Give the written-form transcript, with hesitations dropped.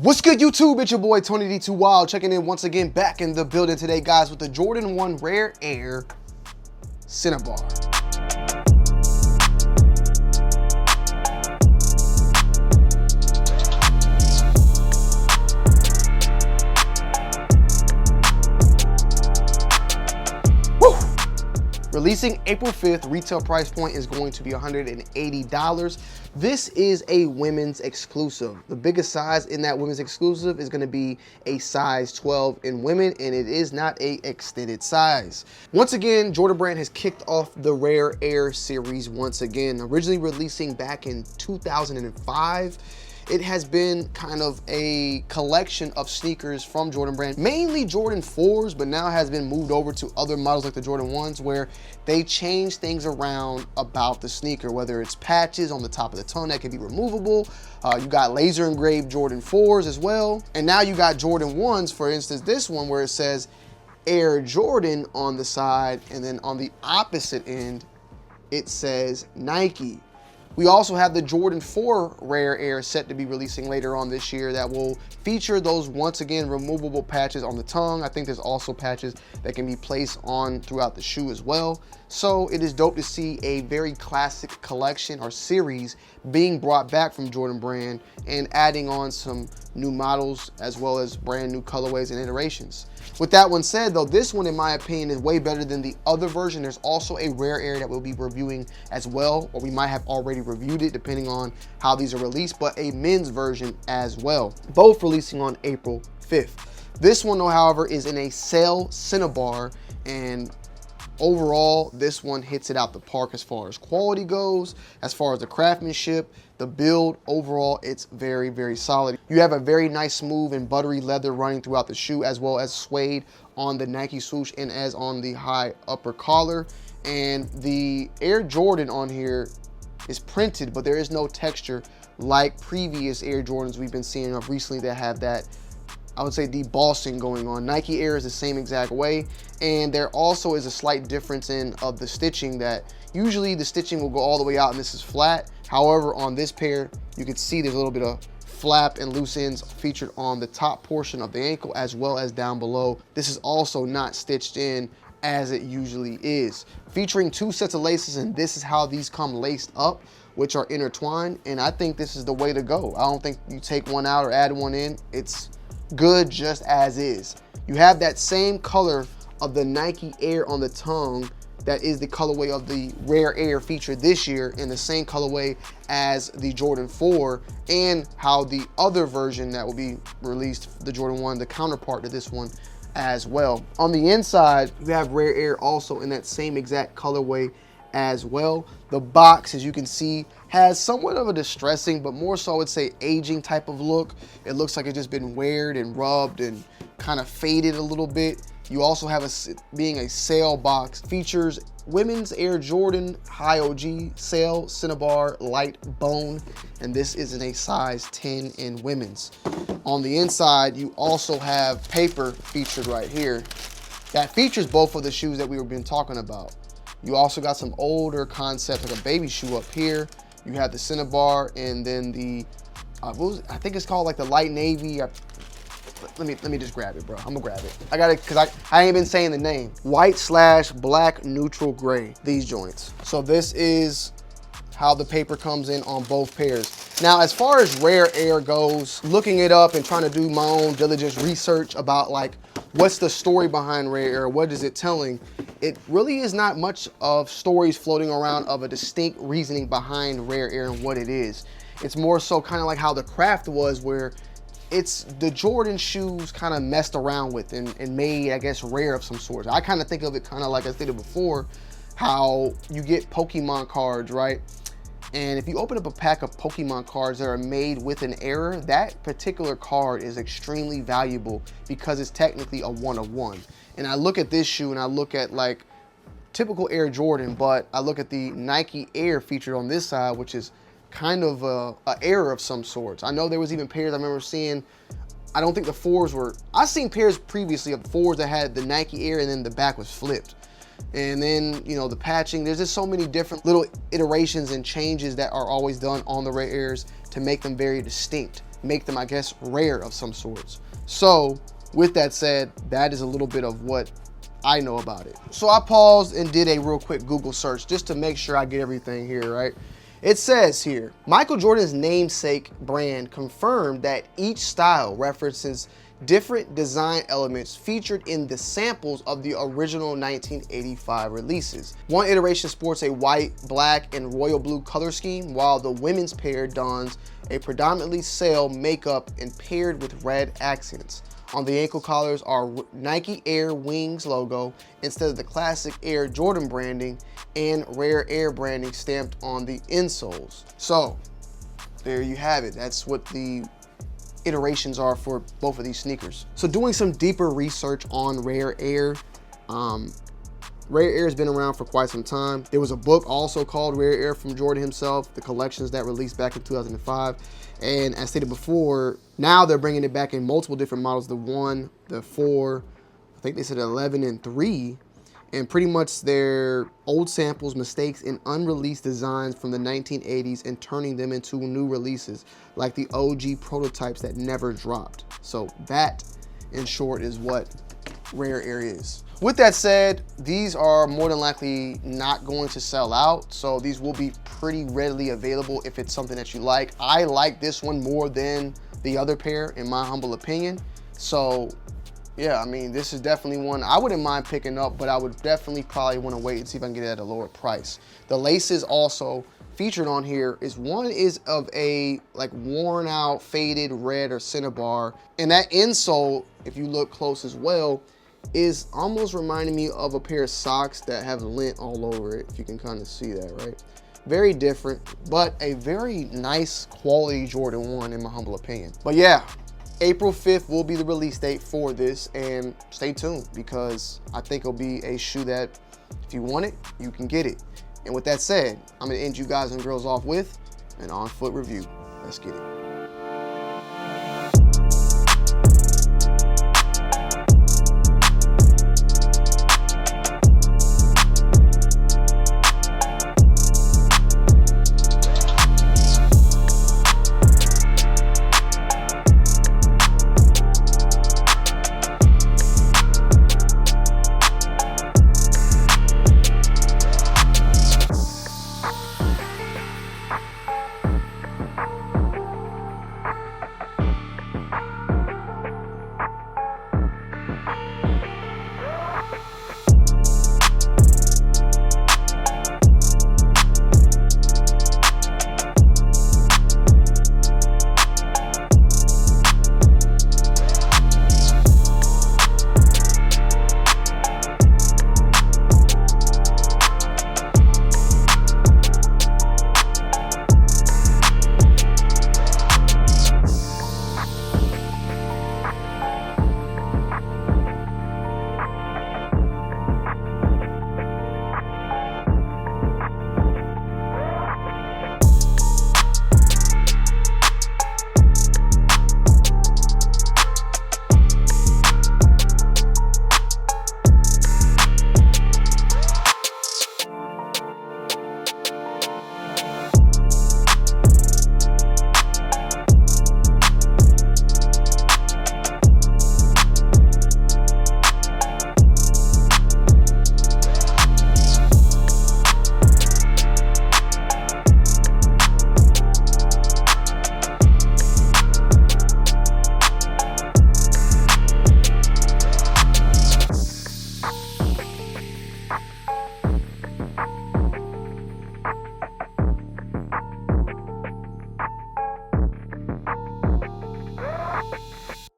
What's good, YouTube? It's your boy Tony D2 Wild checking in once again, back in the building today, guys, with the Jordan 1 Rare Air Cinnabar. Releasing April 5th, retail price point is going to be $180. This is a women's exclusive. The biggest size in that women's exclusive is going to be a size 12 in women, and it is not a extended size. Once again, Jordan Brand has kicked off the Rare Air series once again. Originally releasing back in 2005. It has been kind of a collection of sneakers from Jordan Brand, mainly Jordan 4s, but now has been moved over to other models like the Jordan 1s, where they change things around about the sneaker, whether it's patches on the top of the toe that can be removable. You got laser engraved Jordan 4s as well. And now you got Jordan 1s, for instance, this one where it says Air Jordan on the side, and then on the opposite end, it says Nike. We also have the Jordan 4 Rare Air set to be releasing later on this year that will feature those, once again, removable patches on the tongue. I think there's also patches that can be placed on throughout the shoe as well. So it is dope to see a very classic collection or series being brought back from Jordan Brand and adding on some new models as well as brand new colorways and iterations. With that one said though, this one in my opinion is way better than the other version. There's also a Rare Air that we'll be reviewing as well, or we might have already reviewed it depending on how these are released, but a men's version as well. Both releasing on April 5th. This one though, however, is in a sail Cinnabar, and overall, this one hits it out the park as far as quality goes, as far as the craftsmanship, the build. Overall, it's very, very solid. You have a very nice, smooth and buttery leather running throughout the shoe, as well as suede on the Nike Swoosh and as on the high upper collar. And the Air Jordan on here is printed, but there is no texture like previous Air Jordans we've been seeing of recently that have that, I would say, debossing going on. Nike Air is the same exact way, and there also is a slight difference in of the stitching, that usually the stitching will go all the way out and this is flat. However, on this pair, you can see there's a little bit of flap and loose ends featured on the top portion of the ankle as well as down below. This is also not stitched in as it usually is. Featuring two sets of laces, and this is how these come laced up, which are intertwined, and I think this is the way to go. I don't think you take one out or add one in. It's good just as is. You have that same color of the Nike Air on the tongue that is the colorway of the Rare Air featured this year, in the same colorway as the Jordan 4, and how the other version that will be released, the Jordan 1, the counterpart to this one as well. On the inside, you have Rare Air also in that same exact colorway as well. The box, as you can see, has somewhat of a distressing, but more so I would say aging type of look. It looks like it's just been weared and rubbed and kind of faded a little bit. You also have being a sail box, features women's Air Jordan High OG Sail Cinnabar Light Bone, and this is in a size 10 in women's. On the inside, you also have paper featured right here that features both of the shoes that we've been talking about. You also got some older concepts like a baby shoe up here. You have the Cinnabar, and then the I think it's called like the light navy. Let me just grab it, bro. I'm gonna grab it. I got it because I ain't been saying the name. White/black neutral gray, these joints. So this is how the paper comes in on both pairs. Now, as far as Rare Air goes, looking it up and trying to do my own diligence research about like what's the story behind Rare Air, what is it telling, it really is not much of stories floating around of a distinct reasoning behind Rare Air and what it is. It's more so kind of like how the craft was, where it's the Jordan shoes kind of messed around with and made, I guess, rare of some sort. I kind of think of it kind of like I stated before, how you get Pokemon cards, right? And if you open up a pack of Pokemon cards that are made with an error, that particular card is extremely valuable because it's technically a one-of-one. And I look at this shoe and I look at like typical Air Jordan, but I look at the Nike Air featured on this side, which is kind of a error of some sorts. I know there was even pairs I remember seeing. I don't think the 4s were, I've seen pairs previously of 4s that had the Nike Air and then the back was flipped. And then, you know, the patching, there's just so many different little iterations and changes that are always done on the Rare Airs to make them very distinct. make them, I guess, rare of some sorts. So with that said, that is a little bit of what I know about it. So I paused and did a real quick Google search just to make sure I get everything here right. It says here, Michael Jordan's namesake brand confirmed that each style references different design elements featured in the samples of the original 1985 releases. One iteration sports a white, black, and royal blue color scheme, while the women's pair dons a predominantly sail makeup and paired with red accents. On the ankle collars are Nike Air Wings logo instead of the classic Air Jordan branding, and Rare Air branding stamped on the insoles. So there you have it. That's what the iterations are for both of these sneakers. So doing some deeper research on Rare Air, Rare Air has been around for quite some time. There was a book also called Rare Air from Jordan himself, the collections that released back in 2005. And as stated before, now they're bringing it back in multiple different models, the 1, the 4, I think they said 11 and 3. And pretty much their old samples, mistakes, and unreleased designs from the 1980s and turning them into new releases, like the OG prototypes that never dropped. So that, in short, is what Rare Air is. With that said, these are more than likely not going to sell out, so these will be pretty readily available if it's something that you like. I like this one more than the other pair, in my humble opinion. So yeah, I mean, this is definitely one I wouldn't mind picking up, but I would definitely probably want to wait and see if I can get it at a lower price. The laces also featured on here is one is of a like worn out, faded red or Cinnabar. And that insole, if you look close as well, is almost reminding me of a pair of socks that have lint all over it, if you can kind of see that, right? Very different, but a very nice quality Jordan 1 in my humble opinion. But yeah, April 5th will be the release date for this, and stay tuned because I think it'll be a shoe that if you want it, you can get it. And with that said, I'm gonna end you guys and girls off with an on-foot review. Let's get it.